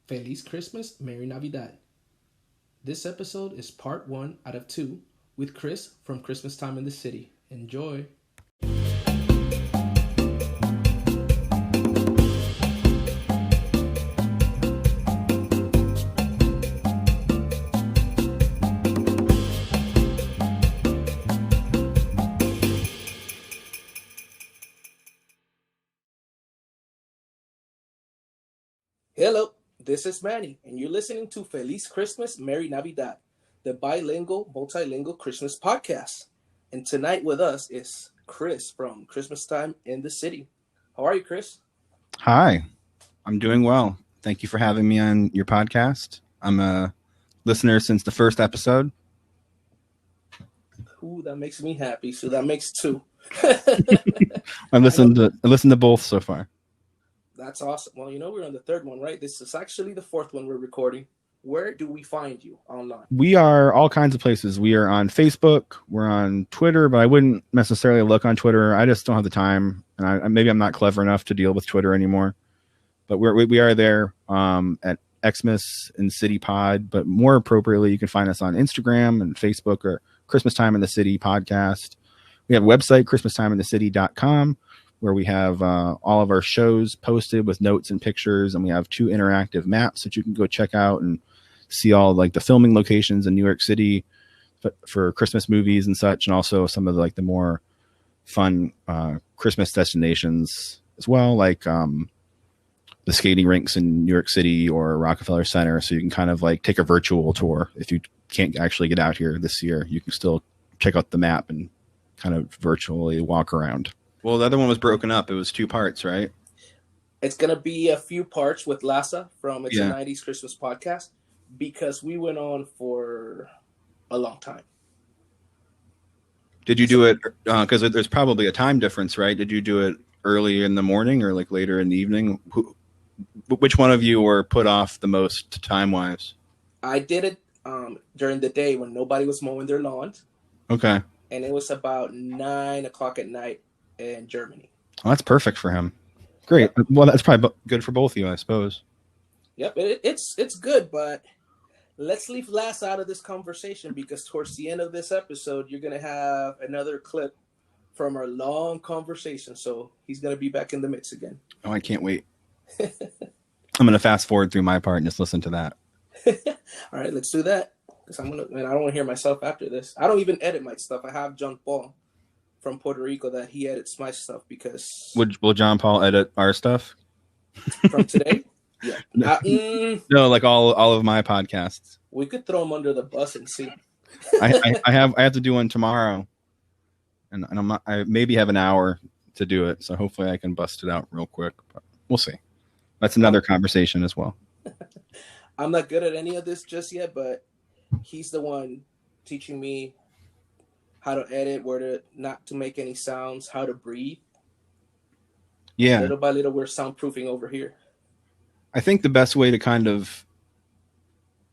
Feliz Christmas, Merry Navidad. This episode is part one out of two with Chris from Christmas Time in the City. Enjoy. Hello, this is Manny, and you're listening to Feliz Christmas, Merry Navidad, the bilingual, multilingual Christmas podcast. And tonight with us is Chris from Christmas Time in the City. How are you, Chris? Hi, I'm doing well. Thank you for having me on your podcast. I'm a listener since the first episode. Ooh, that makes me happy. So that makes two. I listened to both so far. That's awesome. Well, we're on the third one, right? This is actually the fourth one we're recording. Where do we find you online? We are all kinds of places. We are on Facebook. We're on Twitter, but I wouldn't necessarily look on Twitter. I just don't have the time, and maybe I'm not clever enough to deal with Twitter anymore. But we are there at Xmas in City Pod. But more appropriately, you can find us on Instagram and Facebook or Christmas Time in the City podcast. We have a website, ChristmasTimeInTheCity.com, where we have all of our shows posted with notes and pictures, and we have 2 interactive maps that you can go check out and see all like the filming locations in New York City for Christmas movies and such, and also some of the more fun Christmas destinations as well, like the skating rinks in New York City or Rockefeller Center. So you can kind of take a virtual tour. If you can't actually get out here this year, you can still check out the map and kind of virtually walk around. Well, the other one was broken up. It was 2 parts, right? It's going to be a few parts with Lassa from It's a 90s Christmas podcast, because we went on for a long time. Did you do it, because there's probably a time difference, right? Did you do it early in the morning or later in the evening? Which one of you were put off the most time-wise? I did it during the day when nobody was mowing their lawns. Okay. And it was about 9 o'clock at night in Germany. Well, that's perfect for him. Great. Yep. Well, that's probably good for both of you, I suppose. Yep, it's good, but let's leave Lass out of this conversation, because towards the end of this episode, you're going to have another clip from our long conversation. So he's going to be back in the mix again. Oh, I can't wait. I'm going to fast forward through my part and just listen to that. All right, let's do that. Because I don't want to hear myself after this. I don't even edit my stuff. I have John Paul from Puerto Rico that he edits my stuff, because... Will John Paul edit our stuff? From today? Yeah. No, all of my podcasts. We could throw him under the bus and see. I have to do one tomorrow, and I maybe have an hour to do it, so hopefully I can bust it out real quick. But we'll see. That's another conversation as well. I'm not good at any of this just yet, but he's the one teaching me how to edit, not to make any sounds, how to breathe. Yeah. Little by little, we're soundproofing over here. I think the best way to kind of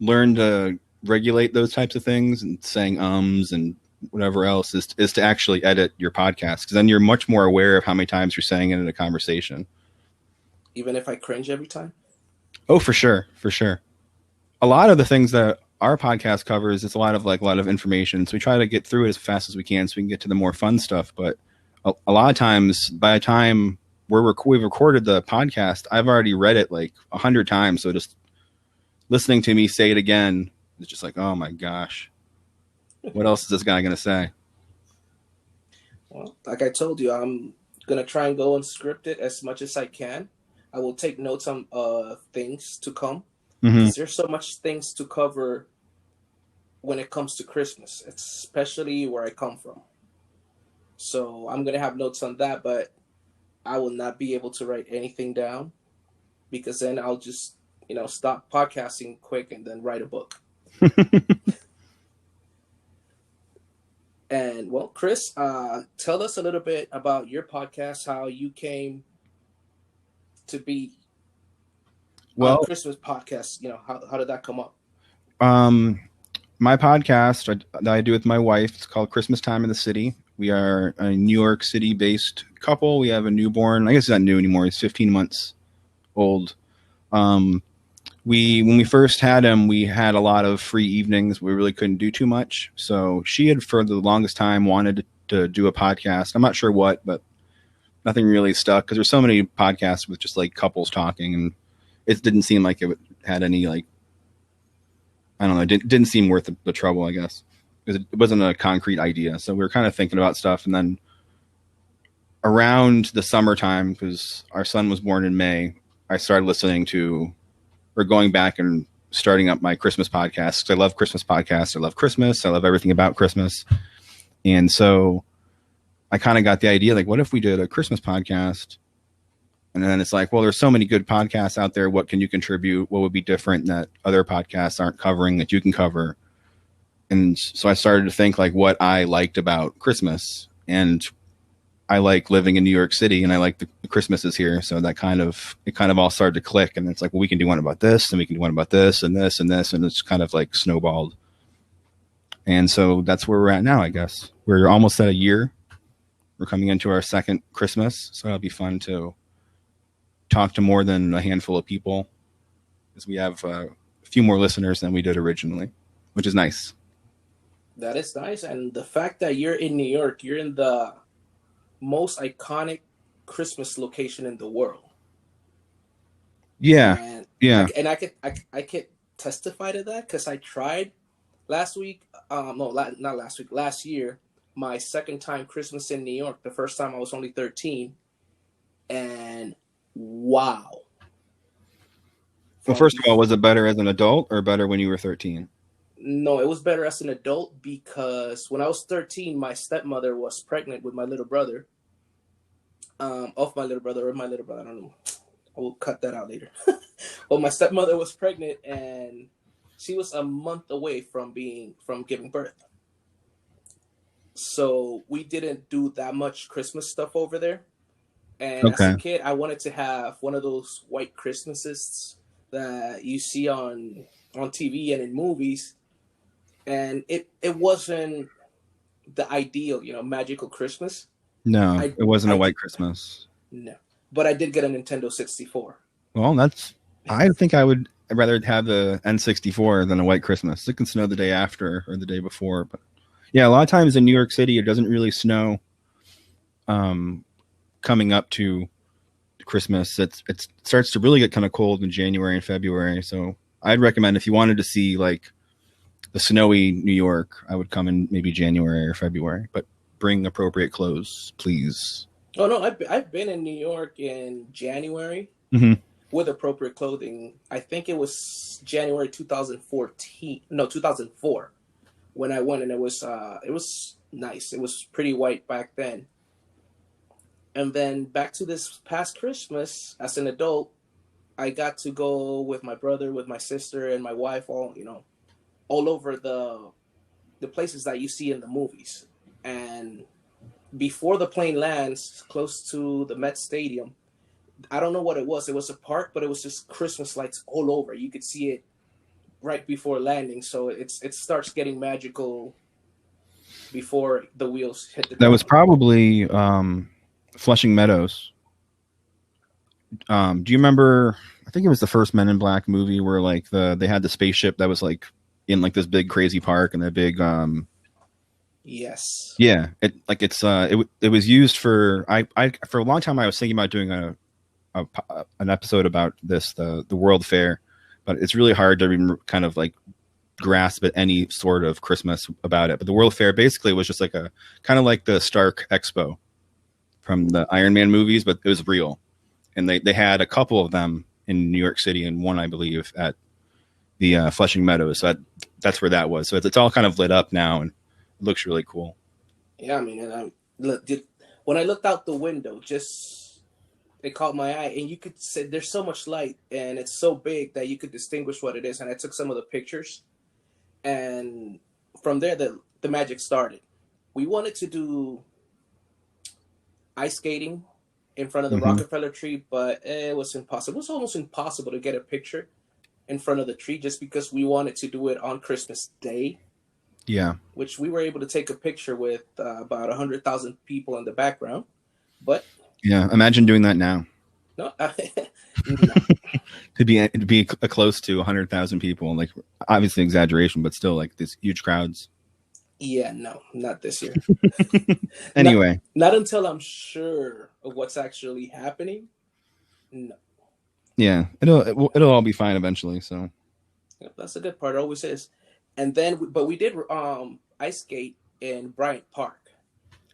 learn to regulate those types of things and saying ums and whatever else is to actually edit your podcast, because then you're much more aware of how many times you're saying it in a conversation. Even if I cringe every time? Oh, for sure. For sure. A lot of the things that our podcast covers, it's a lot of information. So we try to get through it as fast as we can so we can get to the more fun stuff. But a lot of times, by the time we've recorded the podcast, I've already read it 100 times. So just listening to me say it again, it's just oh my gosh, what else is this guy going to say? Well, like I told you, I'm going to try and go unscripted as much as I can. I will take notes on things to come. Mm-hmm. There's so much things to cover when it comes to Christmas, especially where I come from. So I'm going to have notes on that, but I will not be able to write anything down, because then I'll just, stop podcasting quick and then write a book. And well, Chris, tell us a little bit about your podcast, how you came to be on Christmas podcast. How did that come up? My podcast that I do with my wife, it's called Christmas Time in the City. We are a New York City-based couple. We have a newborn. I guess he's not new anymore. He's 15 months old. when we first had him, we had a lot of free evenings. We really couldn't do too much. So she had for the longest time wanted to do a podcast. I'm not sure what, but nothing really stuck because there's so many podcasts with just like couples talking, and it didn't seem like it had any like, I don't know, it didn't seem worth the trouble, I guess, because it wasn't a concrete idea. So we were kind of thinking about stuff, and then around the summertime, because our son was born in May, I started listening to, or going back and starting up my Christmas podcast, because I love Christmas podcasts. I love Christmas. I love everything about Christmas. And so I kind of got the idea, like, what if we did a Christmas podcast? And then it's like, well, there's so many good podcasts out there. What can you contribute? What would be different that other podcasts aren't covering that you can cover? And so I started to think like what I liked about Christmas, and I like living in New York City, and I like the Christmases here. So that kind of all started to click, and it's like, well, we can do one about this, and we can do one about this and this and this. And it's kind of like snowballed. And so that's where we're at now, I guess. We're almost at a year. We're coming into our second Christmas. So it'll be fun to talk to more than a handful of people, because we have a few more listeners than we did originally, which is nice. That is nice. And the fact that you're in New York, you're in the most iconic Christmas location in the world. Yeah. And I could testify to that because I tried last year, my second time Christmas in New York. The first time I was only 13, and wow. Well, first of all, was it better as an adult or better when you were 13? No, it was better as an adult because when I was 13, my stepmother was pregnant with my little brother. I don't know. I will cut that out later. But my stepmother was pregnant, and she was a month away from giving birth. So we didn't do that much Christmas stuff over there. And as a kid, I wanted to have one of those white Christmases that you see on TV and in movies. And it wasn't the ideal, magical Christmas. No, it wasn't a white Christmas. No, but I did get a Nintendo 64. Well, I think I'd rather have the N64 than a white Christmas. It can snow the day after or the day before. But yeah, a lot of times in New York City, it doesn't really snow coming up to Christmas. It starts to really get kind of cold in January and February. So I'd recommend if you wanted to see like the snowy New York, I would come in maybe January or February, but bring appropriate clothes, please. Oh no, I've been in New York in January with appropriate clothing. I think it was January 2004 when I went, and it was nice. It was pretty white back then. And then back to this past Christmas, as an adult, I got to go with my brother, with my sister, and my wife, all over the places that you see in the movies. And before the plane lands close to the Met Stadium, I don't know what it was. It was a park, but it was just Christmas lights all over. You could see it right before landing. So it starts getting magical before the wheels hit the ground. That was probably Flushing Meadows. Do you remember? I think it was the first Men in Black movie where like they had the spaceship that was like in like this big crazy park, and that big yes, yeah, it was used for I for a long time I was thinking about doing an episode about this, the World Fair, but it's really hard to kind of like grasp at any sort of Christmas about it. But the World Fair basically was just like a kind of like the Stark Expo from the Iron Man movies, but it was real. And they had a couple of them in New York City, and one, I believe, at the Flushing Meadows. So that's where that was. So it's all kind of lit up now, and it looks really cool. Yeah, I mean, and when I looked out the window, it caught my eye, and you could say there's so much light, and it's so big that you could distinguish what it is. And I took some of the pictures, and from there, the magic started. We wanted to do ice skating in front of the Rockefeller tree, but it was impossible. It was almost impossible to get a picture in front of the tree just because we wanted to do it on Christmas Day. Yeah. Which we were able to take a picture with about 100,000 people in the background. But yeah, imagine doing that now. No. to be close to 100,000 people, like obviously exaggeration, but still like these huge crowds. Yeah, no, not this year. Anyway, not until I'm sure of what's actually happening. No. Yeah, it'll all be fine eventually. So Yep, that's a good part. It always is. And then, but we did ice skate in Bryant Park.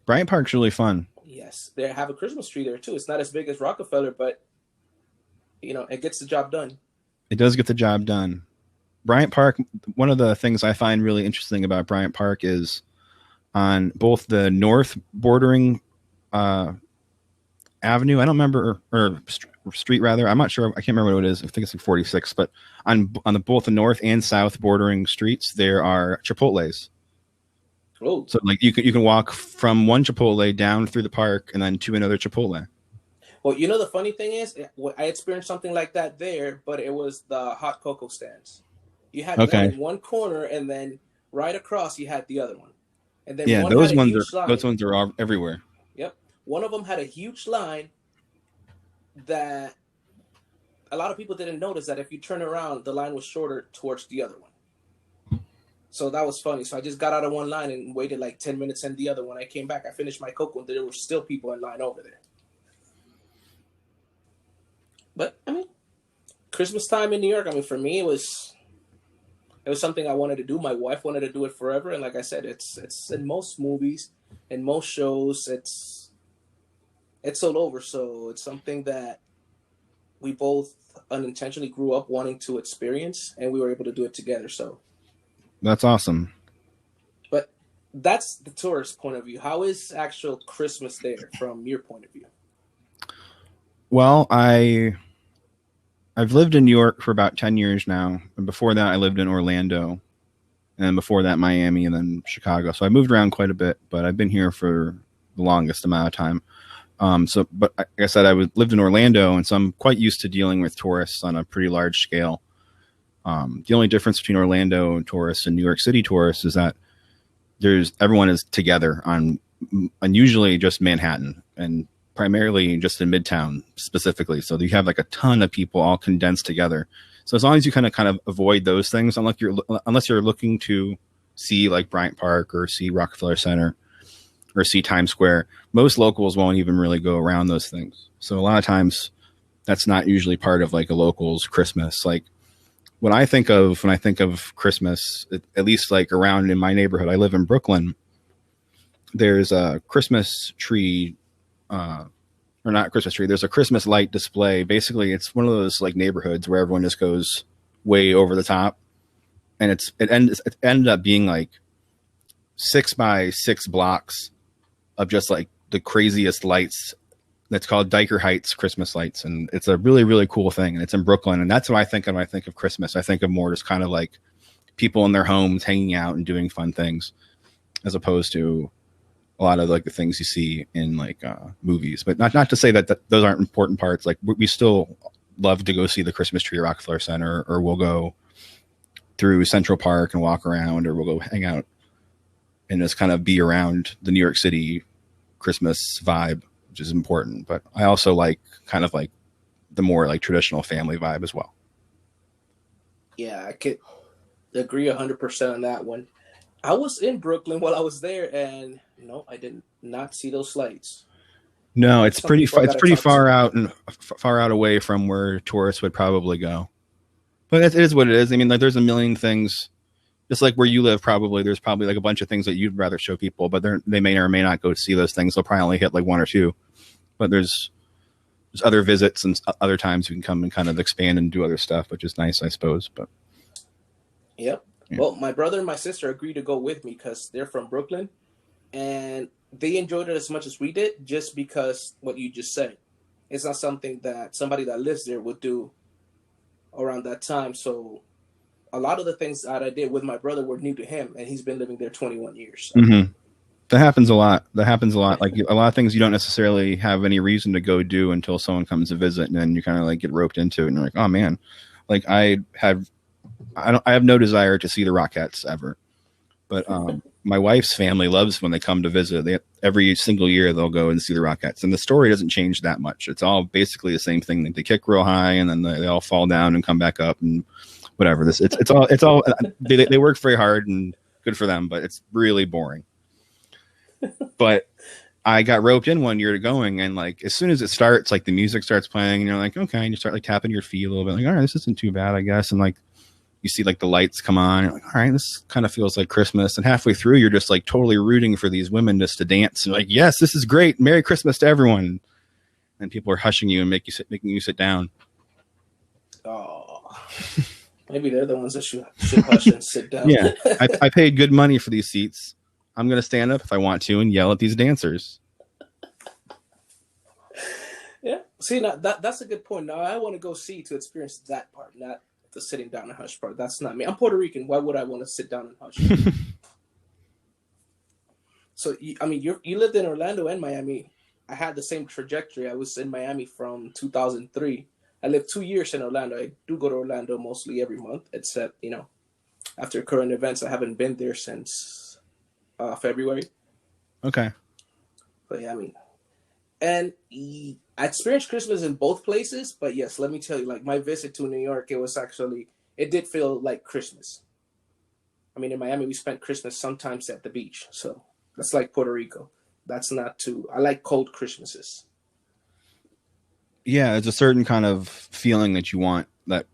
Bryant Park's really fun. Yes, they have a Christmas tree there too. It's not as big as Rockefeller, but it gets the job done. It does get the job done. Bryant Park. One of the things I find really interesting about Bryant Park is on both the north bordering avenue. I don't remember or street rather. I'm not sure. I can't remember what it is. I think it's like 46. But on both the north and south bordering streets, there are Chipotles. Oh. So like you can walk from one Chipotle down through the park and then to another Chipotle. Well, the funny thing is, I experienced something like that there, but it was the hot cocoa stands. You had one in one corner, and then right across you had the other one. And then those ones are all everywhere. Yep, one of them had a huge line that a lot of people didn't notice that if you turn around, the line was shorter towards the other one. So that was funny. So I just got out of one line and waited like 10 minutes in the other one. I came back, I finished my cocoa, and there were still people in line over there. But I mean, Christmas time in New York, for me, it was something I wanted to do. My wife wanted to do it forever, and like I said, it's in most movies, in most shows, it's all over. So it's something that we both unintentionally grew up wanting to experience, and we were able to do it together. So that's awesome. But that's the tourist point of view. How is actual Christmas there from your point of view? Well, I've lived in New York for about 10 years now. And before that, I lived in Orlando. And before that, Miami, and then Chicago. So I moved around quite a bit, but I've been here for the longest amount of time. But like I said, lived in Orlando, and so I'm quite used to dealing with tourists on a pretty large scale. The only difference between Orlando tourists and New York City tourists is that everyone is together on usually just Manhattan, and primarily just in Midtown specifically. So you have like a ton of people all condensed together. So as long as you kind of avoid those things, unless you're looking to see like Bryant Park or see Rockefeller Center or see Times Square, most locals won't even really go around those things. So a lot of times that's not usually part of like a local's Christmas. Like when I think of Christmas, at least like around in my neighborhood, I live in Brooklyn, there's a Christmas tree, or not Christmas tree. There's a Christmas light display. Basically, it's one of those like neighborhoods where everyone just goes way over the top, and it ended up being like 6 by 6 blocks of just like the craziest lights. That's called Dyker Heights Christmas lights, and it's a really, really cool thing. And it's in Brooklyn, and that's what I think of when I think of Christmas. I think of more just kind of like people in their homes hanging out and doing fun things, as opposed to a lot of like the things you see in like movies. But not to say that those aren't important parts. Like we still love to go see the Christmas tree at Rockefeller Center, or we'll go through Central Park and walk around, or we'll go hang out and just kind of be around the New York City Christmas vibe, which is important. But I also like kind of like the more like traditional family vibe as well. Yeah, I could agree 100% on that one. I was in Brooklyn while I was there, and no, I did not see those lights. No, it's pretty far out and far out away from where tourists would probably go. But it is what it is. I mean, like there's a million things, just like where you live. Probably there's probably like a bunch of things that you'd rather show people, but they may or may not go see those things. They'll probably only hit like one or two. But there's other visits and other times you can come and kind of expand and do other stuff, which is nice, I suppose. But yep. Yeah. Well, my brother and my sister agreed to go with me because they're from Brooklyn, and they enjoyed it as much as we did, just because what you just said. It's not something that somebody that lives there would do around that time. So a lot of the things that I did with my brother were new to him, and he's been living there 21 years. So. Mm-hmm. That happens a lot. Like a lot of things you don't necessarily have any reason to go do until someone comes to visit, and then you kind of like get roped into it, and you're like, oh man, like I have no desire to see the Rockettes ever, But my wife's family loves when they come to visit. Every single year they'll go and see the Rockettes, and the story doesn't change that much. It's all basically the same thing. They kick real high, and then they all fall down and come back up, and whatever. It's all. They work very hard, and good for them. But it's really boring. But I got roped in one year to going, and like as soon as it starts, like the music starts playing, and you're like, okay, and you start like tapping your feet a little bit, like, all right, this isn't too bad, I guess, and like. You see like the lights come on. You're like, all right, this kind of feels like Christmas. And halfway through, you're just like totally rooting for these women just to dance. And like, yes, this is great. Merry Christmas to everyone. And people are hushing you and making you sit down. Oh, maybe they're the ones that should hush and sit down. Yeah, I paid good money for these seats. I'm going to stand up if I want to and yell at these dancers. Yeah. See, now that's a good point. Now I want to go see to experience that part, not the sitting down and hush part. That's not me. I'm Puerto Rican. Why would I want to sit down and hush? So, I mean, you lived in Orlando and Miami. I had the same trajectory. I was in Miami from 2003. I lived 2 years in Orlando. I do go to Orlando mostly every month, except, after current events, I haven't been there since February. Okay. But yeah, I mean, and I experienced Christmas in both places, but yes, let me tell you, like my visit to New York, it did feel like Christmas. I mean, in Miami, we spent Christmas sometimes at the beach. So that's like Puerto Rico. I like cold Christmases. Yeah, it's a certain kind of feeling that you want that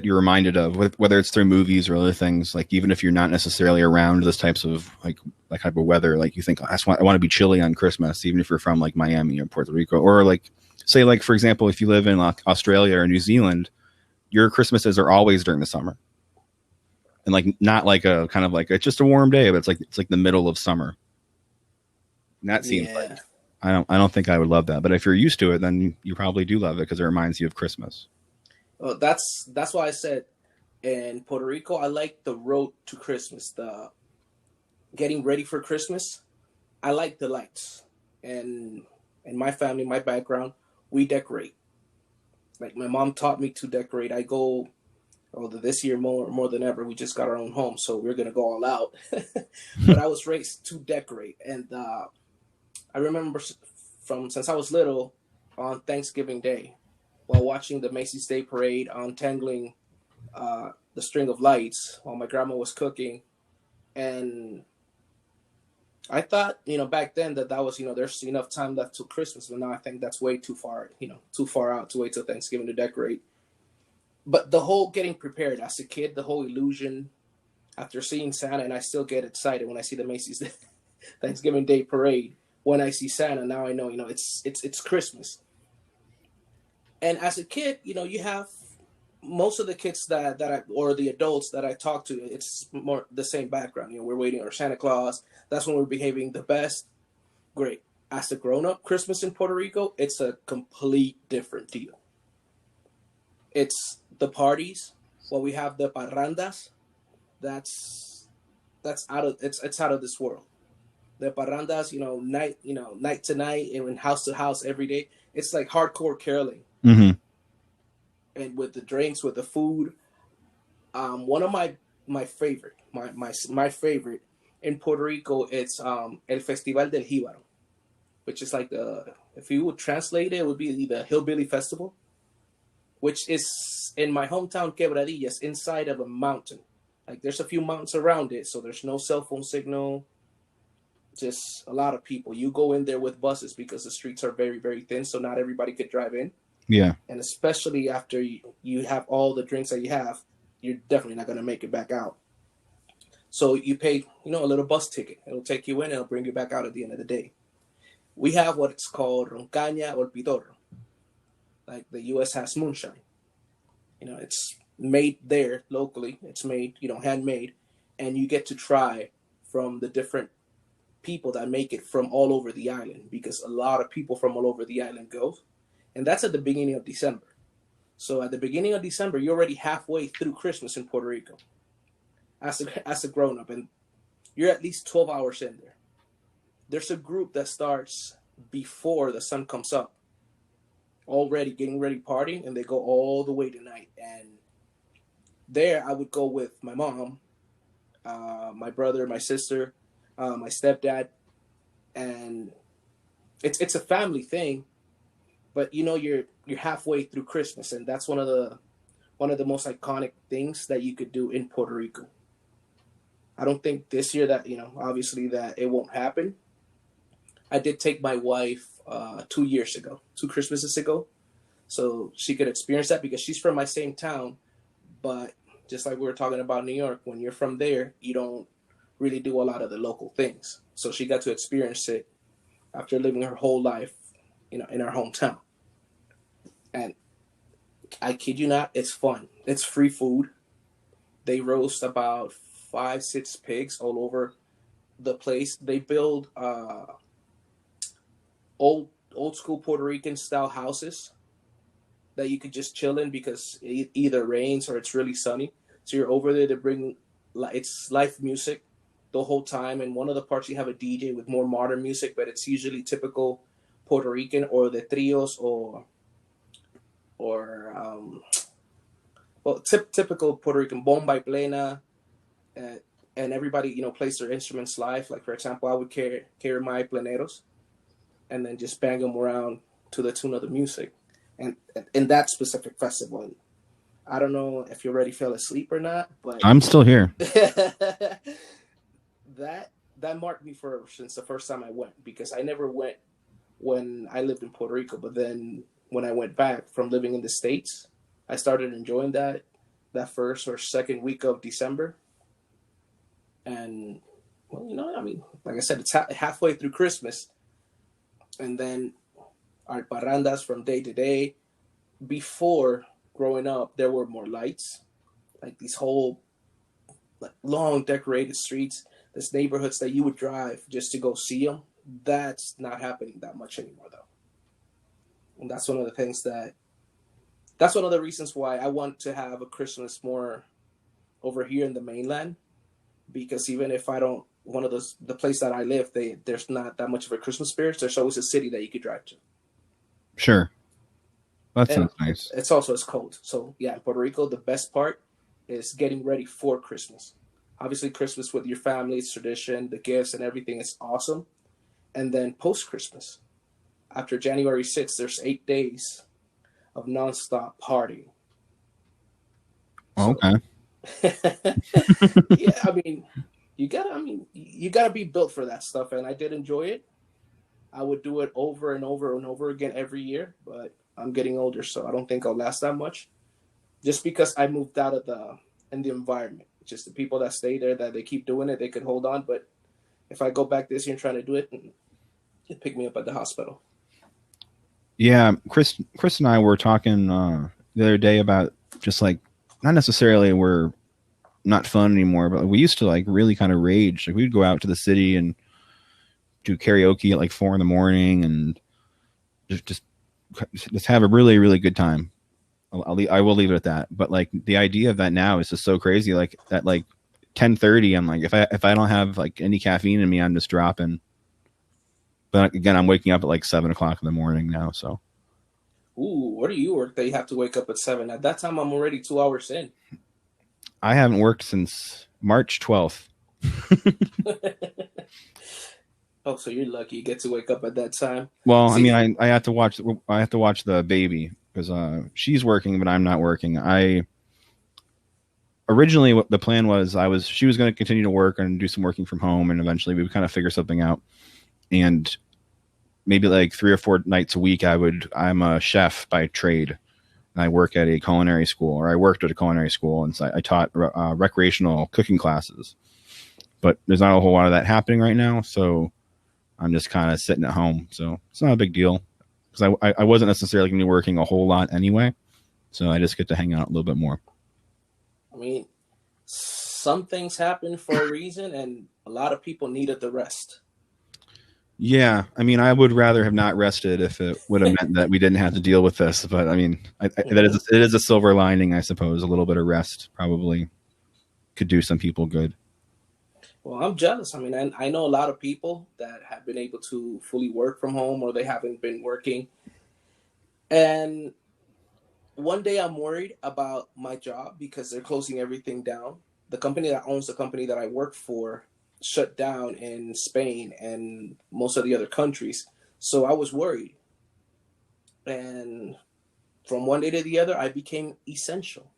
you're reminded of, whether it's through movies or other things. Like even if you're not necessarily around this types of like that type of weather, like you think I want to be chilly on Christmas, even if you're from like Miami or Puerto Rico, or like say like for example, if you live in like Australia or New Zealand, your Christmases are always during the summer, and like not like a kind of like it's just a warm day, but it's like the middle of summer. And that seems like. I don't think I would love that, but if you're used to it, then you probably do love it because it reminds you of Christmas. Well, that's why I said in Puerto Rico, I like the road to Christmas, the getting ready for Christmas. I like the lights, and in my family, my background, we decorate. Like my mom taught me to decorate. I go, this year more than ever. We just got our own home, so we're gonna go all out. But I was raised to decorate, and I remember since I was little, on Thanksgiving Day, while watching the Macy's Day Parade, untangling the string of lights while my grandma was cooking, and I thought, back then that was, there's enough time left till Christmas, but now I think that's way too far, too far out to wait till Thanksgiving to decorate. But the whole getting prepared as a kid, the whole illusion after seeing Santa, and I still get excited when I see the Macy's Thanksgiving Day Parade. When I see Santa, now I know, it's Christmas. And as a kid, you have most of the kids or the adults that I talk to, it's more the same background. We're waiting for Santa Claus. That's when we're behaving the best. Great. As a grown-up, Christmas in Puerto Rico, it's a complete different deal. It's the parties. Well, we have the parrandas. That's it's out of this world. The parrandas, night to night and house to house every day. It's like hardcore caroling. Mm-hmm. And with the drinks, with the food. One of my favorite, my favorite in Puerto Rico, it's El Festival del Jíbaro, which is like if you would translate it, it would be the Hillbilly Festival, which is in my hometown Quebradillas, inside of a mountain. Like there's a few mountains around it, so there's no cell phone signal. Just a lot of people. You go in there with buses because the streets are very, very thin, so not everybody could drive in. Yeah. And especially after you have all the drinks that you have, you're definitely not going to make it back out. So you pay, a little bus ticket. It'll take you in and it'll bring you back out at the end of the day. We have what it's called roncaña or pitorro. Like the U.S. has moonshine. It's made there locally. It's made, handmade. And you get to try from the different people that make it from all over the island, because a lot of people from all over the island go. And that's at the beginning of December. So at the beginning of December, you're already halfway through Christmas in Puerto Rico as a grown-up, and you're at least 12 hours in there. There's a group that starts before the sun comes up, already getting ready partying, and they go all the way to night. And there I would go with my mom, my brother, my sister, my stepdad, and it's a family thing. But you're halfway through Christmas, and that's one of the most iconic things that you could do in Puerto Rico. I don't think this year that obviously that it won't happen. I did take my wife 2 years ago, 2 Christmases ago, so she could experience that because she's from my same town. But just like we were talking about New York, when you're from there, you don't really do a lot of the local things. So she got to experience it after living her whole life, in her hometown. And I kid you not, it's fun. It's free food. They roast about 5, 6 pigs all over the place. They build old school Puerto Rican style houses that you could just chill in because it either rains or it's really sunny. So you're over there to bring it's live music the whole time. And one of the parts you have a DJ with more modern music, but it's usually typical Puerto Rican or the trios or typical Puerto Rican bomba y plena, and everybody plays their instruments live. Like for example, I would carry my pleneros and then just bang them around to the tune of the music, and in that specific festival. And I don't know if you already fell asleep or not, but I'm still here. that marked me since the first time I went, because I never went when I lived in Puerto Rico, but then when I went back from living in the States, I started enjoying that first or second week of December. And well, I mean, like I said, it's halfway through Christmas, and then our parrandas from day to day. Before growing up, there were more lights, like these whole long decorated streets, these neighborhoods that you would drive just to go see them. That's not happening that much anymore, though. And that's one of the reasons why I want to have a Christmas more over here in the mainland, because even if I don't, the place that I live, there's not that much of a Christmas spirit. There's always a city that you could drive to. Sure. That sounds nice. It's cold. So yeah, in Puerto Rico, the best part is getting ready for Christmas. Obviously, Christmas with your family, it's tradition, the gifts and everything is awesome. And then post-Christmas, after January 6th, there's 8 days of nonstop partying. Okay. Yeah, I mean, you gotta be built for that stuff, and I did enjoy it. I would do it over and over and over again every year, but I'm getting older, so I don't think I'll last that much. Just because I moved out of the environment, just the people that stay there, that they keep doing it, they could hold on. But if I go back this year and try to do it, it pick me up at the hospital. Yeah, Chris and I were talking the other day about just like, not necessarily we're not fun anymore, but we used to like really kind of rage. Like we'd go out to the city and do karaoke at like 4 a.m. and just have a really, really good time. I will leave it at that. But like the idea of that now is just so crazy. Like at like 10:30, I'm like, if I don't have like any caffeine in me, I'm just dropping. But again, I'm waking up at like 7 o'clock in the morning now. So, where do you work that you have to wake up at 7? At that time, I'm already 2 hours in. I haven't worked since March 12th. Oh, so you're lucky you get to wake up at that time. Well, I mean, I have to watch the baby because she's working, but I'm not working. Originally what the plan was, she was going to continue to work and do some working from home, and eventually we would kind of figure something out. And maybe like 3 or 4 nights a week, I'm a chef by trade, and I work at a culinary school, or I worked at a culinary school, and so I taught recreational cooking classes. But there's not a whole lot of that happening right now, so I'm just kind of sitting at home. So it's not a big deal because I wasn't necessarily going to be working a whole lot anyway, so I just get to hang out a little bit more. I mean, some things happen for a reason, and a lot of people needed the rest. Yeah, I mean, I would rather have not rested if it would have meant that we didn't have to deal with this. But I mean, it is a silver lining, I suppose. A little bit of rest probably could do some people good. Well, I'm jealous. I mean, I know a lot of people that have been able to fully work from home, or they haven't been working. And one day I'm worried about my job because they're closing everything down. the company that owns the company that I work for shut down in Spain and most of the other countries. So I was worried. And from one day to the other, I became essential.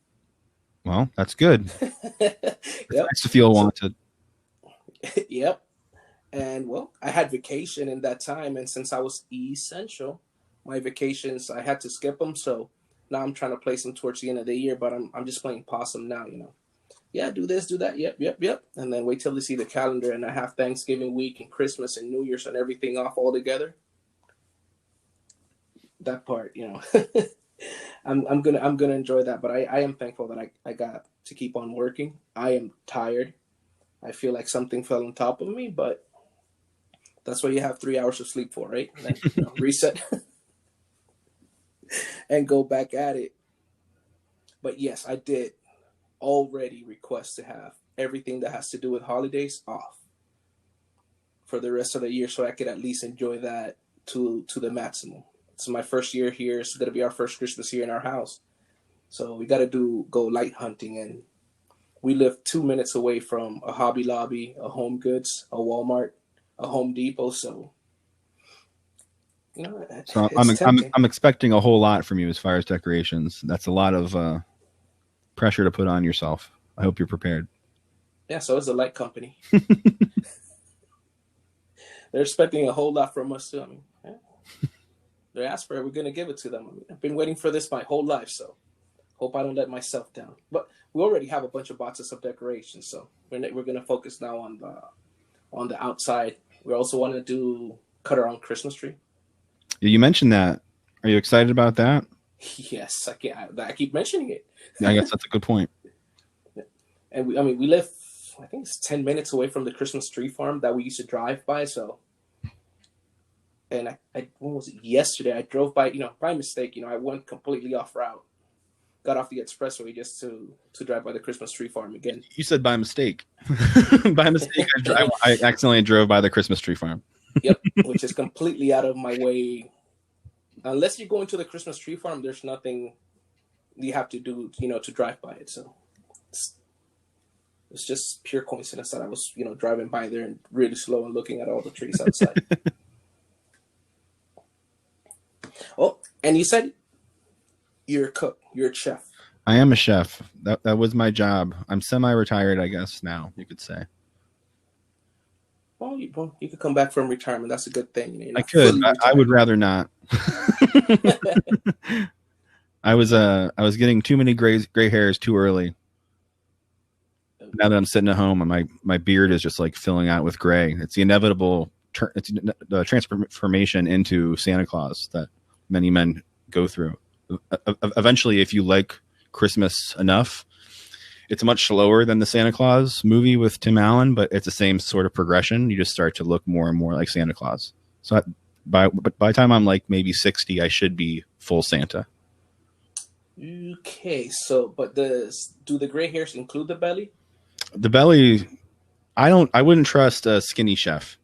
Well, that's good. Yep. It's nice to feel wanted. Yep. And well, I had vacation in that time. And since I was essential, my vacations, I had to skip them. So now I'm trying to place them towards the end of the year, but I'm just playing possum now, you know. Yeah, do this, do that. Yep. And then wait till they see the calendar and I have Thanksgiving week and Christmas and New Year's and everything off all together. That part, you know, I'm gonna enjoy that. But I am thankful that I got to keep on working. I am tired. I feel like something fell on top of me, but that's what you have 3 hours of sleep for, right? And then, you know, reset and go back at it. But yes, I did already request to have everything that has to do with holidays off for the rest of the year, so I could at least enjoy that to the maximum. It's my first year here. It's gonna be our first Christmas here in our house, so we got to go light hunting, and we live 2 minutes away from a Hobby Lobby, a Home Goods, a Walmart, a Home Depot. So, you know, so I'm expecting a whole lot from you as far as decorations. That's a lot of pressure to put on yourself. I hope you're prepared. Yeah, so it's a light company. They're expecting a whole lot from us too. I mean, yeah. They asked for it, we're going to give it to them. I mean, I've been waiting for this my whole life, so hope I don't let myself down. But we already have a bunch of boxes of decorations, so we're going to focus now on the outside. We also want to cut our own Christmas tree. You mentioned that. Are you excited about that? Yes, I keep mentioning it. I guess that's a good point. And we live, I think it's 10 minutes away from the Christmas tree farm that we used to drive by. So, and when was it? Yesterday, I drove by, you know, by mistake, you know, I went completely off route, got off the expressway just to drive by the Christmas tree farm again. You said by mistake. By mistake, I accidentally drove by the Christmas tree farm. Yep, which is completely out of my way. Unless you're going to the Christmas tree farm, there's nothing you have to do, you know, to drive by it. So it's just pure coincidence that I was, you know, driving by there and really slow and looking at all the trees outside. Oh, and you said you're a cook, you're a chef. I am a chef. That was my job. I'm semi-retired, I guess, now, you could say. Well, you could come back from retirement. That's a good thing. You know, I could. I would rather not. I was getting too many gray hairs too early. Now that I'm sitting at home and my beard is just like filling out with gray. It's the inevitable the transformation into Santa Claus that many men go through. Eventually, if you like Christmas enough, it's much slower than the Santa Claus movie with Tim Allen, but it's the same sort of progression. You just start to look more and more like Santa Claus. So by the time I'm like maybe 60, I should be full Santa. Okay, so but do the gray hairs include the belly? The belly, I wouldn't trust a skinny chef.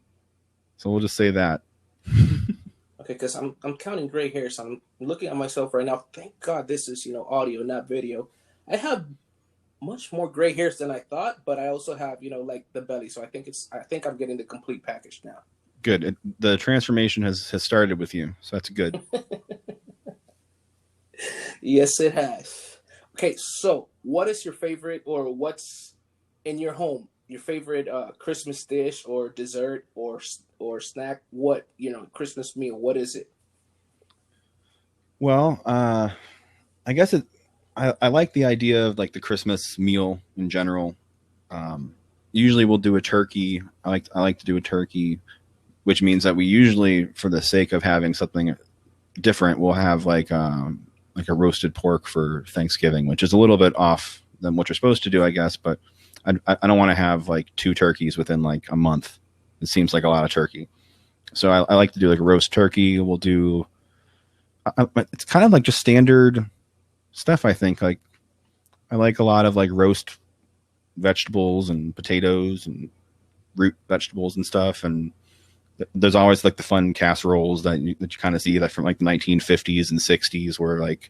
So we'll just say that. Okay, because I'm counting gray hairs. I'm looking at myself right now. Thank God this is, you know, audio, not video. I have much more gray hairs than I thought, but I also have, you know, like the belly. So I think I'm getting the complete package now. Good. The transformation has started with you, so that's good. Yes, it has. Okay, so what is your favorite, or what's in your home, your favorite Christmas dish or dessert or snack? What, you know, Christmas meal? What is it? Well, I guess I like the idea of like the Christmas meal in general. Usually we'll do a turkey. I like to do a turkey, which means that we usually, for the sake of having something different, we'll have like a roasted pork for Thanksgiving, which is a little bit off than what you're supposed to do, I guess. But I don't want to have like 2 turkeys within like a month. It seems like a lot of turkey. So I like to do like a roast turkey. We'll do. It's kind of like just standard stuff. I think like I like a lot of like roast vegetables and potatoes and root vegetables and stuff. And there's always like the fun casseroles that you kind of see that from like the 1950s and 60s, where like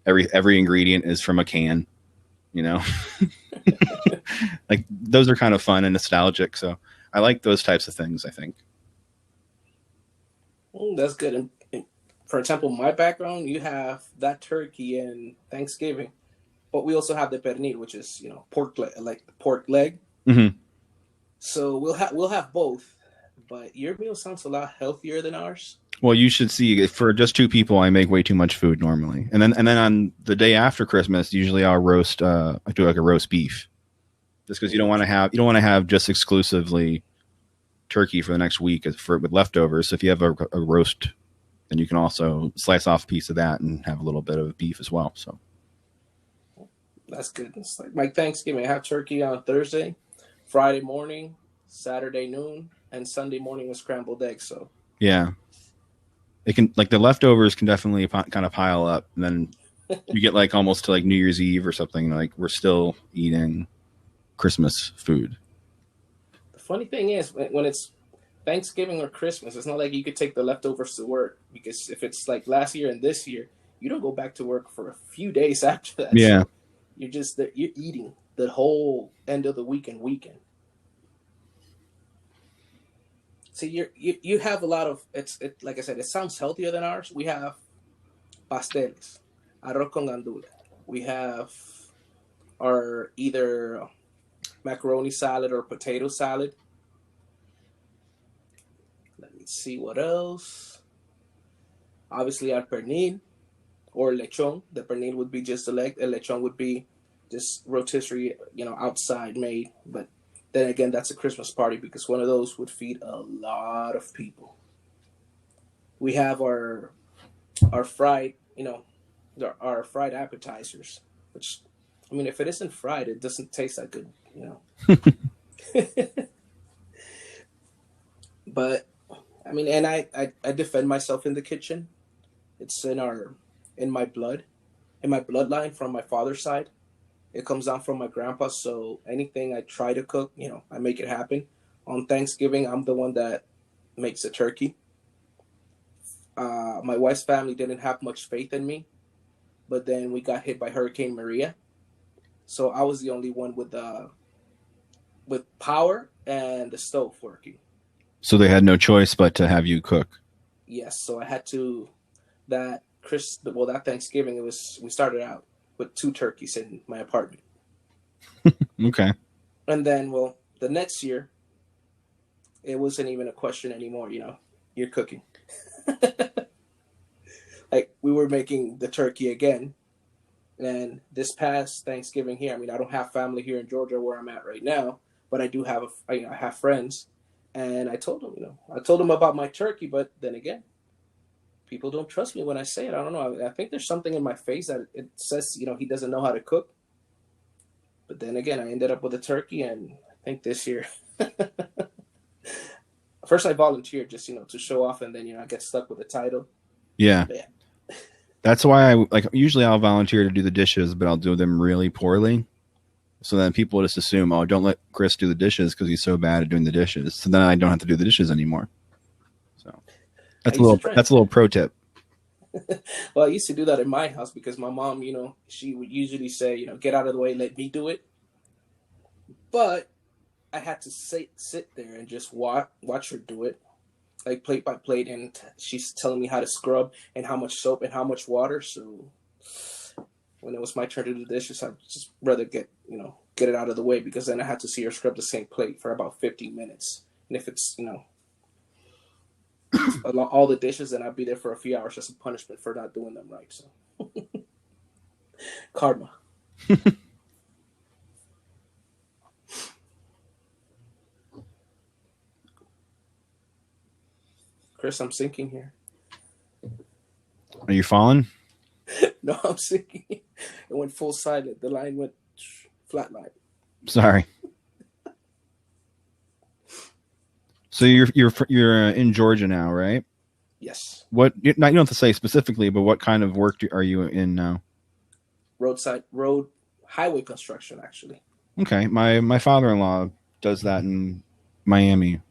every ingredient is from a can. you know. Like those are kind of fun and nostalgic, so I like those types of things, I think. That's good. And for example, my background, you have that turkey and Thanksgiving, but we also have the pernil, which is pork leg, like the pork leg. Mm-hmm. So we'll have both, but your meal sounds a lot healthier than ours. Well, you should see, for just two people, I make way too much food normally, and then on the day after Christmas, usually I'll roast. I do like a roast beef, just because you don't want to have just exclusively turkey for the next week with leftovers. So if you have a roast, then you can also slice off a piece of that and have a little bit of beef as well. So that's good. It's like my Thanksgiving. I have turkey on Thursday, Friday morning, Saturday noon, and Sunday morning with scrambled eggs. So yeah. It can, like, the leftovers can definitely kind of pile up, and then you get like almost to like New Year's Eve or something, like we're still eating Christmas food. The funny thing is, when it's Thanksgiving or Christmas, it's not like you could take the leftovers to work, because if it's like last year and this year, you don't go back to work for a few days after that. Yeah. So you're eating the whole end of the weekend. So you have a lot of like I said, it sounds healthier than ours. We have pasteles, arroz con gandula. We have our either macaroni salad or potato salad. Let me see what else. Obviously, our pernil or lechon. The pernil would be just the leg. The lechon would be just rotisserie, outside made, but then again, that's a Christmas party, because one of those would feed a lot of people. We have our fried, our fried appetizers, which, I mean, if it isn't fried, it doesn't taste that good, But I mean, and I defend myself in the kitchen. It's in my bloodline from my father's side. It comes down from my grandpa, so anything I try to cook, I make it happen. On Thanksgiving, I'm the one that makes the turkey. My wife's family didn't have much faith in me, but then we got hit by Hurricane Maria, so I was the only one with power and the stove working. So they had no choice but to have you cook. Yes, so I had to. That Thanksgiving, we started out with 2 turkeys in my apartment. Okay. And then, the next year, it wasn't even a question anymore. You're cooking. Like, we were making the turkey again. And this past Thanksgiving here, I mean, I don't have family here in Georgia where I'm at right now, but I do have I have friends. And I told them about my turkey, but then again, people don't trust me when I say it. I don't know. I think there's something in my face that it says, he doesn't know how to cook. But then again, I ended up with a turkey, and I think this year, first I volunteered just, to show off, and then, I get stuck with the title. Yeah. That's why usually I'll volunteer to do the dishes, but I'll do them really poorly. So then people just assume, oh, don't let Chris do the dishes because he's so bad at doing the dishes. So then I don't have to do the dishes anymore. So that's a little pro tip. Well, I used to do that in my house because my mom, she would usually say, get out of the way, let me do it. But I had to sit there and just watch her do it, like plate by plate, and she's telling me how to scrub and how much soap and how much water. So when it was my turn to do the dishes, I'd just rather get it out of the way, because then I had to see her scrub the same plate for about 15 minutes. And if it's, all the dishes, then I'd be there for a few hours as a punishment for not doing them right. So karma. Chris, I'm sinking here. Are you falling? No, I'm sinking. It went full silent. The line went flatline. Sorry. So you're in Georgia now, right? Yes. What? You don't have to say specifically, but what kind of work are you in now? Road highway construction, actually. Okay, my father-in-law does that in Miami.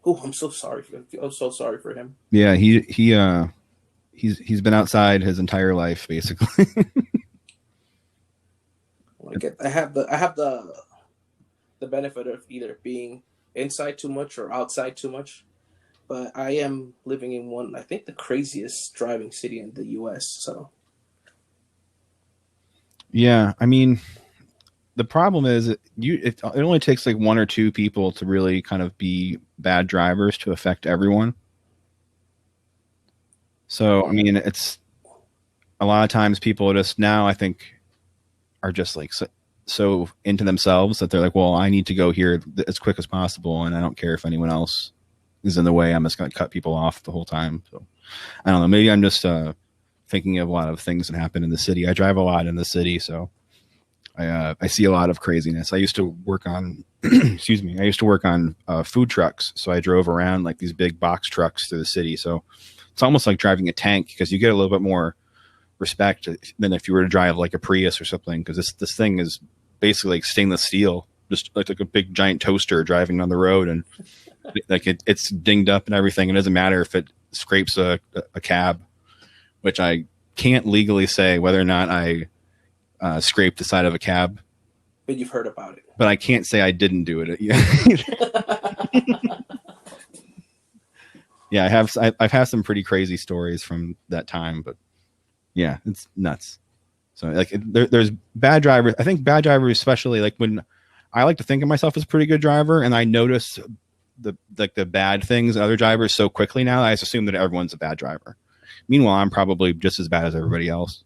Oh, I'm so sorry for him. Yeah, he's been outside his entire life, basically. I have the benefit of either being inside too much or outside too much. But I am living in one, I think, the craziest driving city in the U.S. So, yeah, I mean, the problem is it only takes like one or two people to really kind of be bad drivers to affect everyone. So, I mean, it's a lot of times people just now, I think, are just like so into themselves that they're like, well, I need to go here as quick as possible, and I don't care if anyone else is in the way. I'm just going to cut people off the whole time. So I don't know. Maybe I'm just thinking of a lot of things that happen in the city. I drive a lot in the city, so I see a lot of craziness. I used to work on, excuse me, I used to work on food trucks. So I drove around like these big box trucks through the city. So it's almost like driving a tank because you get a little bit more respect than if you were to drive like a Prius or something. Because this thing is basically like stainless steel, just like a big giant toaster driving on the road, and like it's dinged up and everything. It doesn't matter if it scrapes a cab, which I can't legally say whether or not I scraped the side of a cab. But you've heard about it. But I can't say I didn't do it. Yeah, I've had some pretty crazy stories from that time, but yeah, it's nuts. So like there's bad drivers. I think bad drivers, especially like when I like to think of myself as a pretty good driver, and I notice the bad things in other drivers so quickly now, I just assume that everyone's a bad driver. Meanwhile, I'm probably just as bad as everybody else.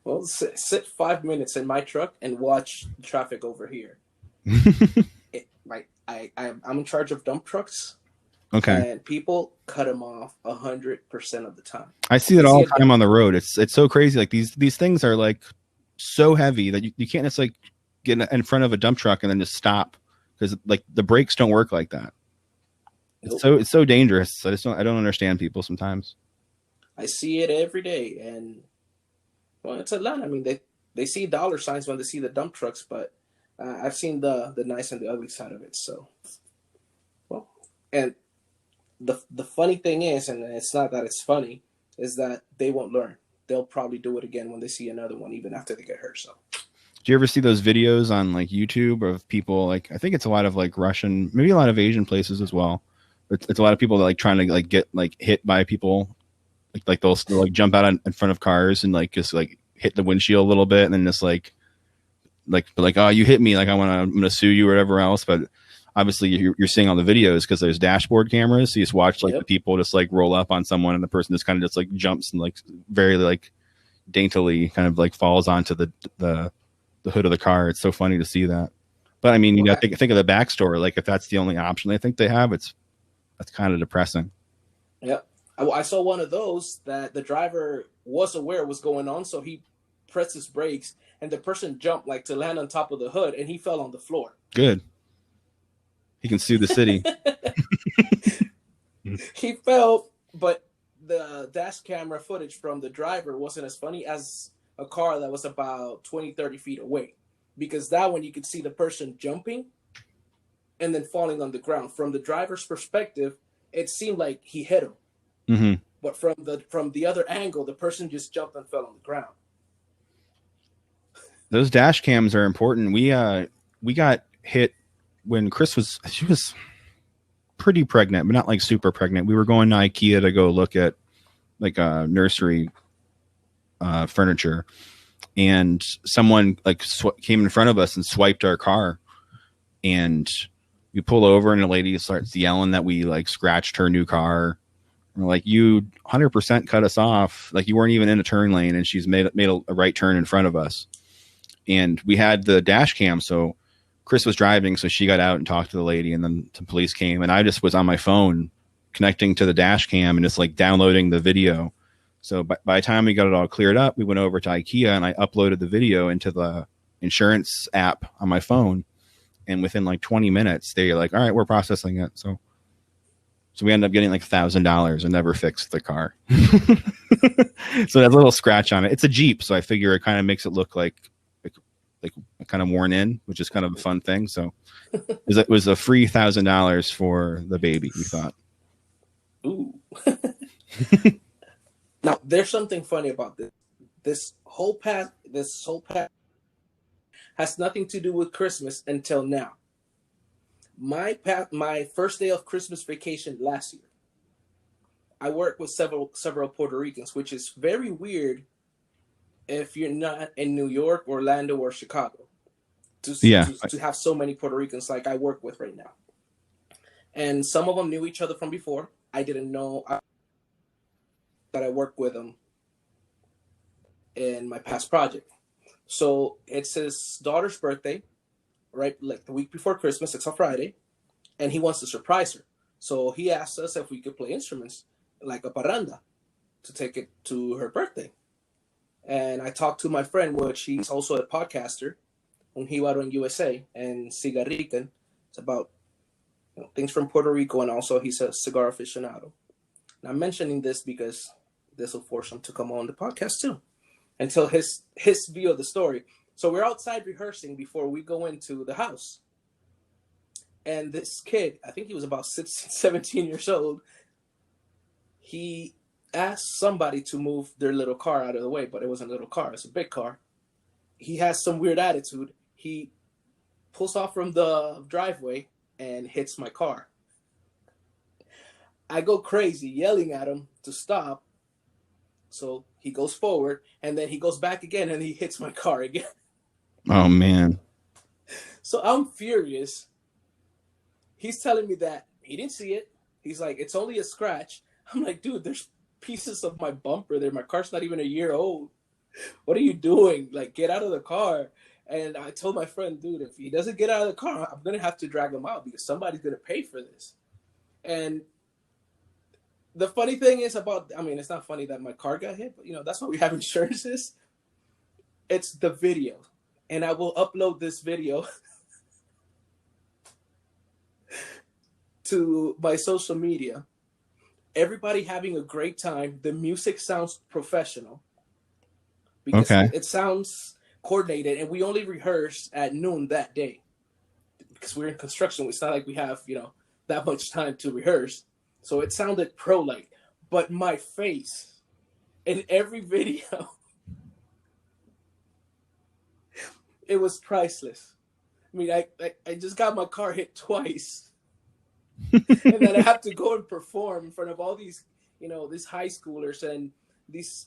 Well, sit 5 minutes in my truck and watch traffic over here. I'm in charge of dump trucks. Okay. And people cut them off 100% of the time. I see that all the time on the road. It's so crazy. Like these things are like so heavy that you can't just like get in front of a dump truck and then just stop because like the brakes don't work like that. Nope. It's so dangerous. I don't understand people sometimes. I see it every day, and well, it's Atlanta. I mean, they see dollar signs when they see the dump trucks, but I've seen the nice and the ugly side of it. So, well, and the funny thing is, and it's not that it's funny, is that they won't learn. They'll probably do it again when they see another one, even after they get hurt. So, do you ever see those videos on like YouTube of people like, I think it's a lot of like Russian, maybe a lot of Asian places as well. It's a lot of people that like trying to like get like hit by people. Like they'll like jump out in front of cars and like just like hit the windshield a little bit and then just like, oh, you hit me. Like I'm going to sue you or whatever else. But obviously you're seeing all the videos because there's dashboard cameras. So you just watch like the people just like roll up on someone and the person just kind of just like jumps and like very like daintily kind of like falls onto the hood of the car. It's so funny to see that. But I mean, you know, think of the backstory. Like if that's the only option they think they have, that's kind of depressing. Yep. I saw one of those that the driver was aware was going on. So he pressed his brakes and the person jumped like to land on top of the hood and he fell on the floor. Good. He can sue the city. He fell, but the dash camera footage from the driver wasn't as funny as a car that was about 20, 30 feet away. Because that one you could see the person jumping and then falling on the ground. From the driver's perspective, it seemed like he hit him. Mm-hmm. But from the other angle, the person just jumped and fell on the ground. Those dash cams are important. We got hit when she was pretty pregnant, but not like super pregnant. We were going to IKEA to go look at like nursery furniture, and someone like came in front of us and swiped our car, and we pull over and the lady starts yelling that we like scratched her new car. We're like, you 100% cut us off. Like you weren't even in a turn lane, and she's made a right turn in front of us. And we had the dash cam, so Chris was driving, so she got out and talked to the lady, and then the police came, and I just was on my phone connecting to the dash cam and just like downloading the video. So by the time we got it all cleared up, we went over to IKEA and I uploaded the video into the insurance app on my phone. And within like 20 minutes, they're like, all right, we're processing it. So we ended up getting like $1,000 and never fixed the car. So that little scratch on it, it's a Jeep. So I figure it kind of makes it look like kind of worn in, which is kind of a fun thing. So it was a free $1,000 for the baby, we thought. Ooh. Now, there's something funny about this. This whole path has nothing to do with Christmas until now. My first day of Christmas vacation last year, I worked with several Puerto Ricans, which is very weird if you're not in New York, Orlando, or Chicago, to have so many Puerto Ricans like I work with right now. And some of them knew each other from before. I didn't know that I worked with them in my past project. So it's his daughter's birthday, right? Like the week before Christmas. It's a Friday, and he wants to surprise her. So he asked us if we could play instruments like a parranda to take it to her birthday. And I talked to my friend, which he's also a podcaster, Un Jíbaro in USA, and Cigarrican. It's about things from Puerto Rico, and also he's a cigar aficionado. And I'm mentioning this because this will force him to come on the podcast too and tell his view of the story. So we're outside rehearsing before we go into the house. And this kid, I think he was about 16, 17 years old, he asked somebody to move their little car out of the way, but it wasn't a little car, it's a big car. He has some weird attitude. He pulls off from the driveway and hits my car. I go crazy yelling at him to stop. So he goes forward, and then he goes back again, and he hits my car again. Oh, man. So I'm furious. He's telling me that he didn't see it. He's like, it's only a scratch. I'm like, dude, there's pieces of my bumper there. My car's not even a year old. What are you doing? Like, get out of the car. And I told my friend, dude, if he doesn't get out of the car, I'm going to have to drag him out because somebody's going to pay for this. And the funny thing is it's not funny that my car got hit, but, that's why we have insurances. It's the video. And I will upload this video to my social media. Everybody having a great time. The music sounds professional. Because it sounds coordinated, and we only rehearsed at noon that day because we're in construction. It's not like we have, that much time to rehearse. So it sounded pro-like, but my face in every video, it was priceless. I mean, I just got my car hit twice, and then I have to go and perform in front of all these, these high schoolers, and these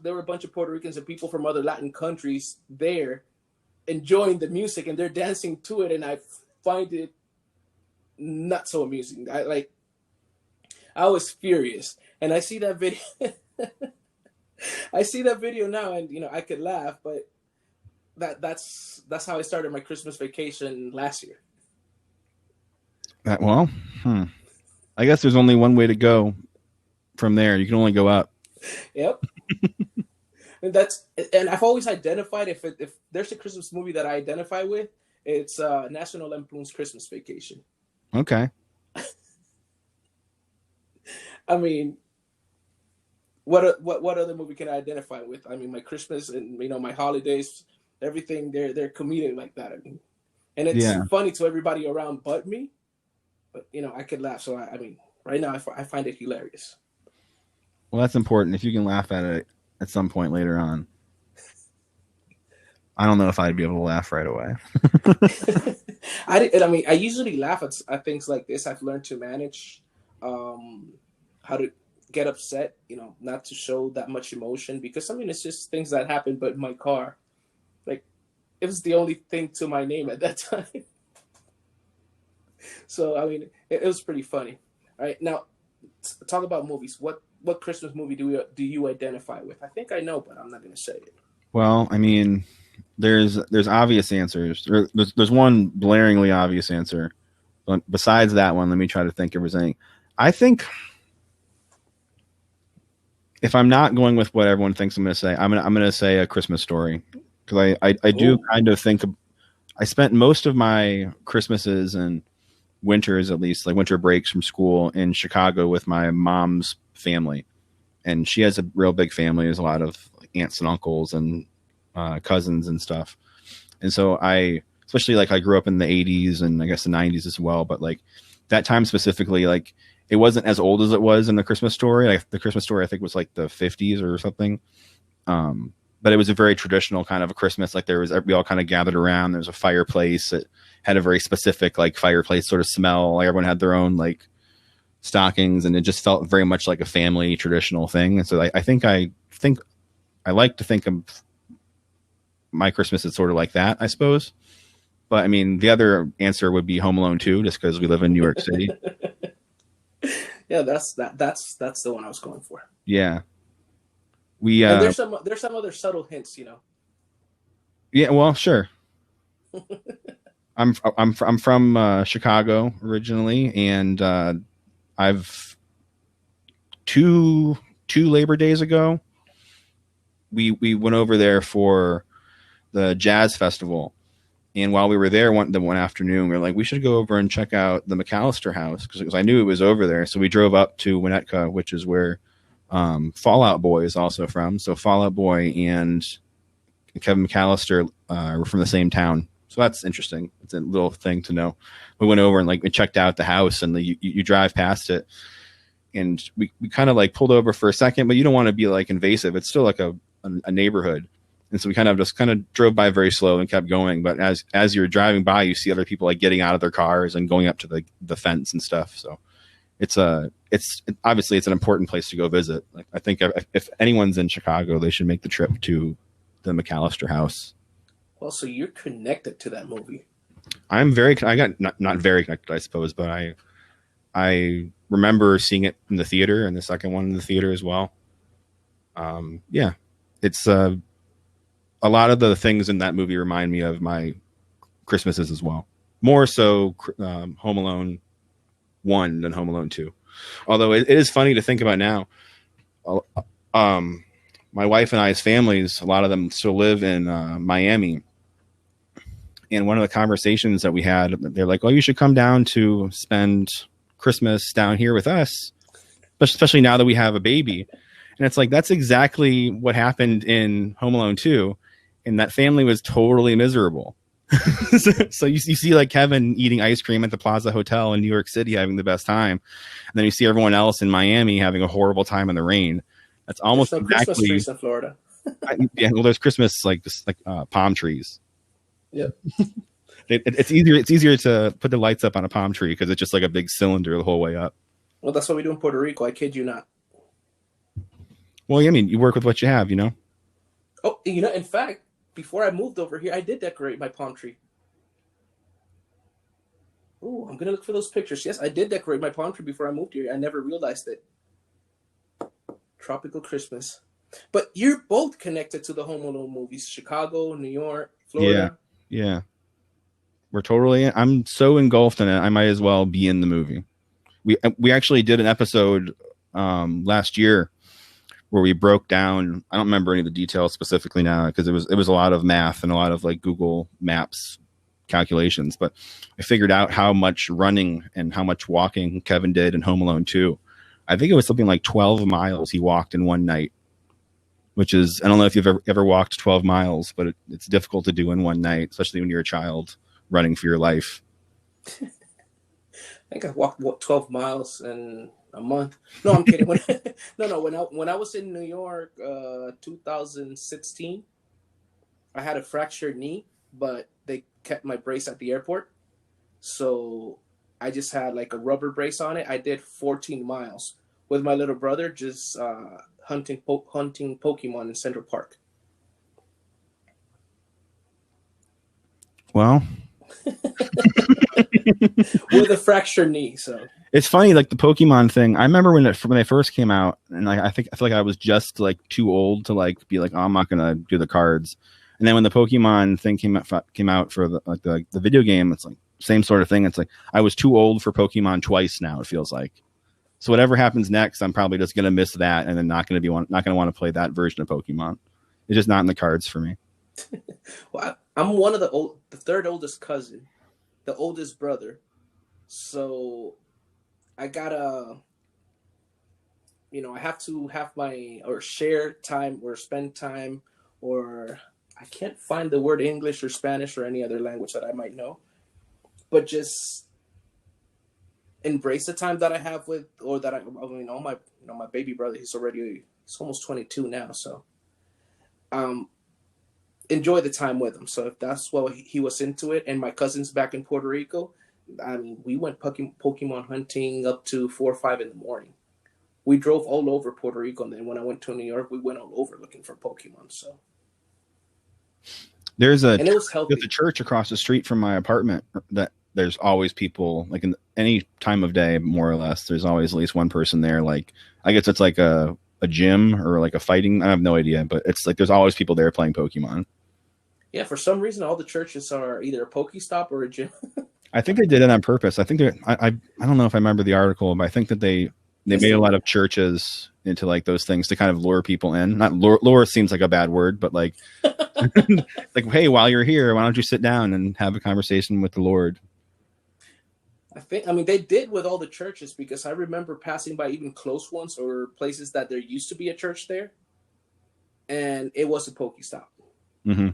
there were a bunch of Puerto Ricans and people from other Latin countries there enjoying the music, and they're dancing to it, and I find it not so amusing. I was furious, and I see that video. I see that video now, and I could laugh, but that's how I started my Christmas vacation last year. I guess there's only one way to go from there. You can only go up. Yep. and I've always identified if there's a Christmas movie that I identify with, it's National Lampoon's Christmas Vacation. Okay. I mean, what other movie can I identify with? I mean, my Christmas and my holidays, everything they're comedic like that. I mean, and it's funny to everybody around but me, but I could laugh. So I mean, right now I find it hilarious. Well, that's important. If you can laugh at it at some point later on. I don't know if I'd be able to laugh right away. I usually laugh at things like this. I've learned to manage how to get upset, not to show that much emotion, because it's just things that happen. But my car, it was the only thing to my name at that time. So it was pretty funny. All right, now talk about movies. What Christmas movie do you identify with? I think I know, but I'm not going to say it. Well, there's obvious answers. There's one blaringly obvious answer. But besides that one, let me try to think if there's any. I think if I'm not going with what everyone thinks I'm going to say, I'm going to say A Christmas Story, because I do kind of think I spent most of my Christmases and winters, at least like winter breaks from school, in Chicago with my mom's family, and she has a real big family. There's a lot of aunts and uncles and cousins and stuff, and so I grew up in the 80s and I guess the 90s as well, but that time specifically, it wasn't as old as it was in The Christmas Story. The Christmas Story I think was the 50s or something, but it was a very traditional kind of a Christmas. Like we all kind of gathered around. There was a fireplace. It had a very specific like fireplace sort of smell. Like everyone had their own like stockings, and it just felt very much like a family traditional thing. And so I think I like to think of my Christmas as sort of like that, I suppose. But I mean, the other answer would be Home Alone 2, just because we live in New York City. Yeah, that's the one I was going for. Yeah, and there's some other subtle hints, you know. Yeah, well, sure. I'm from Chicago originally, and I've two Labor Days ago, we went over there for the jazz festival. And while we were there one afternoon, we were like, we should go over and check out the McAllister house because I knew it was over there. So we drove up to Winnetka, which is where Fall Out Boy is also from. So Fall Out Boy and Kevin McAllister were from the same town. So that's interesting. It's a little thing to know. We went over and like we checked out the house, and you drive past it, and we kind of like pulled over for a second, but you don't want to be like invasive. It's still like a neighborhood. And so we kind of drove by very slow and kept going. But as you're driving by, you see other people like getting out of their cars and going up to the fence and stuff. So it's obviously it's an important place to go visit. Like I think if anyone's in Chicago, they should make the trip to the McAllister house. Well, so you're connected to that movie. I got not very connected, I suppose, but I remember seeing it in the theater and the second one in the theater as well. Yeah, it's a lot of the things in that movie remind me of my Christmases as well. More so Home Alone 1 than Home Alone 2. Although it is funny to think about now. My wife and I's families, a lot of them still live in Miami. And one of the conversations that we had, they're like, oh, you should come down to spend Christmas down here with us, especially now that we have a baby. And it's like, that's exactly what happened in Home Alone 2. And that family was totally miserable. So you see like Kevin eating ice cream at the Plaza Hotel in New York City, having the best time. And then you see everyone else in Miami having a horrible time in the rain. That's almost exactly Christmas trees in Florida. Yeah, well, there's Christmas like palm trees. Yep. It's easier to put the lights up on a palm tree because it's just like a big cylinder the whole way up. Well, that's what we do in Puerto Rico. I kid you not. Well, I mean, you work with what you have, you know? Oh, you know, in fact, before I moved over here, I did decorate my palm tree. Oh, I'm going to look for those pictures. Yes, I did decorate my palm tree before I moved here. I never realized it. Tropical Christmas. But you're both connected to the Home Alone movies. Chicago, New York, Florida. Yeah. We're totally, I'm so engulfed in it, I might as well be in the movie. We actually did an episode last year where we broke down, I don't remember any of the details specifically now because it was a lot of math and a lot of like Google Maps calculations, but I figured out how much running and how much walking Kevin did in Home Alone 2. I think it was something like 12 miles he walked in one night, which is, I don't know if you've ever walked 12 miles, but it's difficult to do in one night, especially when you're a child running for your life. I think I walked 12 miles in a month. No, I'm kidding. When I was in New York, 2016, I had a fractured knee, but they kept my brace at the airport. So I just had like a rubber brace on it. I did 14 miles with my little brother, just hunting Pokemon in Central Park. Well, with a fractured knee. So it's funny, like the Pokemon thing. I remember when they first came out, and I feel like I was just like too old to like be like, oh, I'm not gonna do the cards. And then when the Pokemon thing came out for the video game, it's like same sort of thing. It's like I was too old for Pokemon twice now. It feels like. So whatever happens next, I'm probably just gonna miss that, and then not gonna want to play that version of Pokemon. It's just not in the cards for me. Well, I'm one of the third oldest cousin, the oldest brother. So I gotta, I have to have or share time or spend time, or I can't find the word English or Spanish or any other language that I might know, but just embrace the time that I have with, or that my baby brother, he's almost 22 now. So enjoy the time with him. So if that's what he was into it, and my cousin's back in Puerto Rico, I mean, we went Pokemon hunting up to 4 or 5 in the morning. We drove all over Puerto Rico, and then when I went to New York, we went all over looking for Pokemon. So there's a church across the street from my apartment that there's always people, like in any time of day, more or less. There's always at least one person there. Like, I guess it's like a gym or like a fighting. I have no idea, but it's like there's always people there playing Pokemon. Yeah, for some reason, all the churches are either a Pokestop or a gym. I think they did it on purpose. I think I don't know if I remember the article, but I think that they made a lot of churches into like those things to kind of lure people in. Not lure seems like a bad word, but like, like, hey, while you're here, why don't you sit down and have a conversation with the Lord? I mean, they did with all the churches, because I remember passing by even close ones or places that there used to be a church there, and it was a Pokestop. Mm-hmm.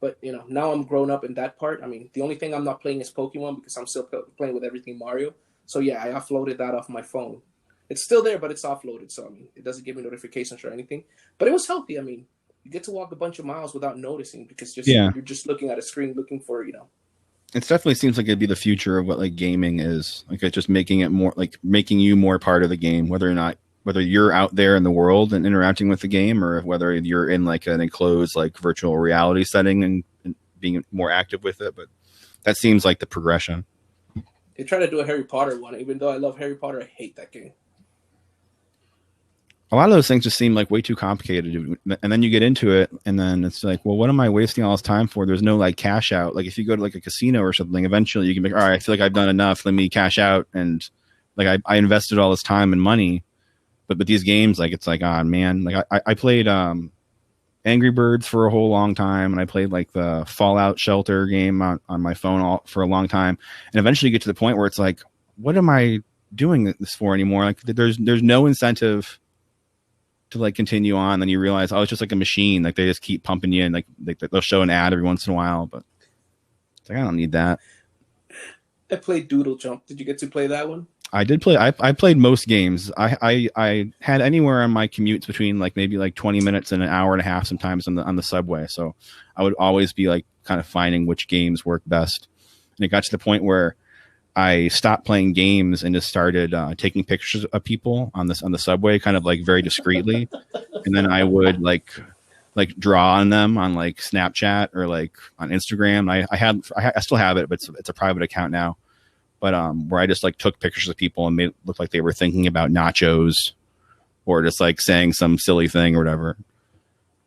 But, now I'm grown up in that part. I mean, the only thing I'm not playing is Pokemon, because I'm still playing with everything Mario. So, yeah, I offloaded that off my phone. It's still there, but it's offloaded. So, I mean, it doesn't give me notifications or anything. But it was healthy. I mean, you get to walk a bunch of miles without noticing, because you're just looking at a screen looking for, It definitely seems like it'd be the future of what like gaming is. Like, it's just making it more, like making you more part of the game, whether you're out there in the world and interacting with the game, or whether you're in like an enclosed like virtual reality setting and being more active with it. But that seems like the progression. They try to do a Harry Potter one. Even though I love Harry Potter, I hate that game. A lot of those things just seem like way too complicated. And then you get into it and then it's like, well, what am I wasting all this time for? There's no like cash out. Like if you go to like a casino or something, eventually you can be all right, I feel like I've done enough. Let me cash out. And like, I invested all this time and money, but these games, like, it's like, oh man, like I played, Angry Birds for a whole long time. And I played like the Fallout Shelter game on my phone for a long time. And eventually you get to the point where it's like, what am I doing this for anymore? Like there's no incentive to like continue on. Then you realize, oh, it's just like a machine. Like they just keep pumping you in. Like they'll show an ad every once in a while, but it's like, I don't need that. I played Doodle Jump. Did you get to play that one? I did play. I played most games. I had anywhere on my commutes between like maybe like 20 minutes and an hour and a half sometimes on the subway. So I would always be like kind of finding which games work best. And it got to the point where I stopped playing games and just started taking pictures of people on the subway, kind of like very discreetly, and then I would like draw on them on like Snapchat or like on Instagram. I still have it, but it's a private account now. But where I just like took pictures of people and made it look like they were thinking about nachos or just like saying some silly thing or whatever,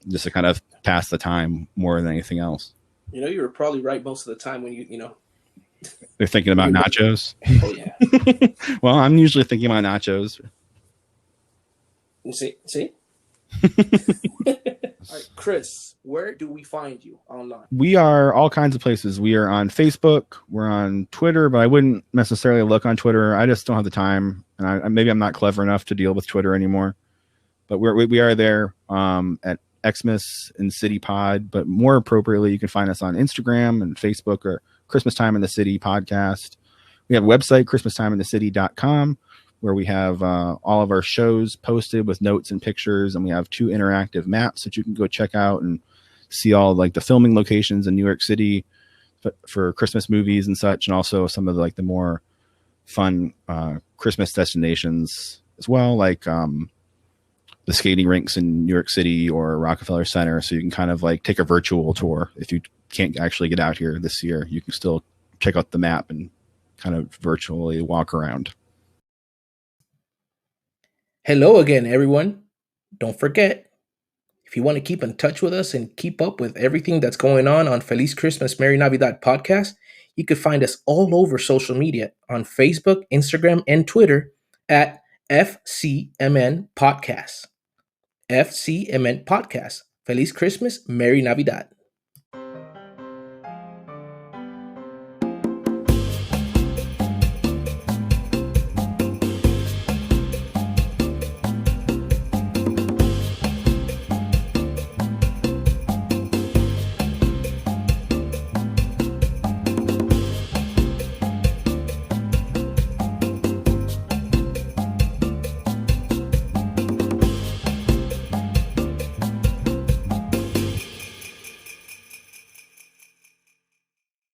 just to kind of pass the time more than anything else. You were probably right most of the time when they're thinking about nachos. Oh yeah. Well, I'm usually thinking about nachos. See. All right, Chris, where do we find you online? We are all kinds of places. We are on Facebook. We're on Twitter, but I wouldn't necessarily look on Twitter. I just don't have the time, and maybe I'm not clever enough to deal with Twitter anymore. But we are there at Xmas and City Pod. But more appropriately, you can find us on Instagram and Facebook or Christmas Time in the City podcast. We have a website, ChristmasTimeInTheCity.com, where we have all of our shows posted with notes and pictures, and we have 2 interactive maps that you can go check out and see all like the filming locations in New York City for Christmas movies and such, and also some of the more fun Christmas destinations as well, like the skating rinks in New York City or Rockefeller Center. So you can kind of like take a virtual tour. If you can't actually get out here this year, you can still check out the map and kind of virtually walk around. Hello again, everyone. Don't forget, if you want to keep in touch with us and keep up with everything that's going on Feliz Christmas, Merry Navidad podcast, you can find us all over social media on Facebook, Instagram, and Twitter at FCMN Podcast. FCMN Podcast. Feliz Christmas, Merry Navidad.